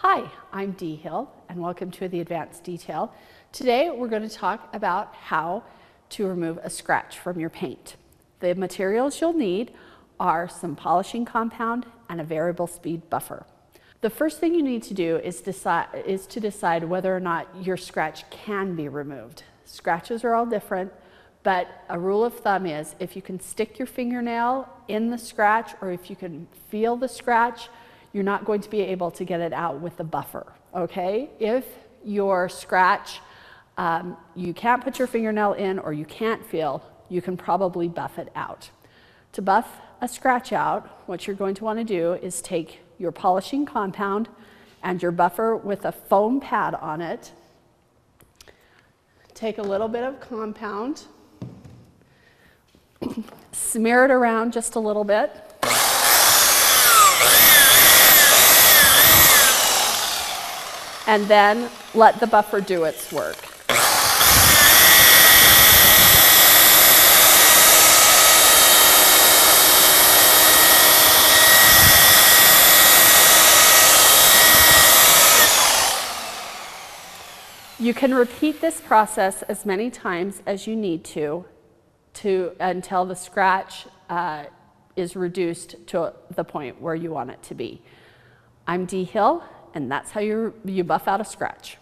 Hi, I'm Dee Hill, and welcome to the Advanced Detail. Today we're going to talk about how to remove a scratch from your paint. The materials you'll need are some polishing compound and a variable speed buffer. The first thing you need to do is to decide whether or not your scratch can be removed. Scratches are all different, but a rule of thumb is if you can stick your fingernail in the scratch or if you can feel the scratch, you're not going to be able to get it out with the buffer, okay? If your scratch, you can't put your fingernail in or you can't feel, you can probably buff it out. To buff a scratch out, what you're going to want to do is take your polishing compound and your buffer with a foam pad on it. Take a little bit of compound, smear it around just a little bit. And then let the buffer do its work. You can repeat this process as many times as you need to until the scratch is reduced to the point where you want it to be. I'm Dee Hill, and that's how you buff out a scratch.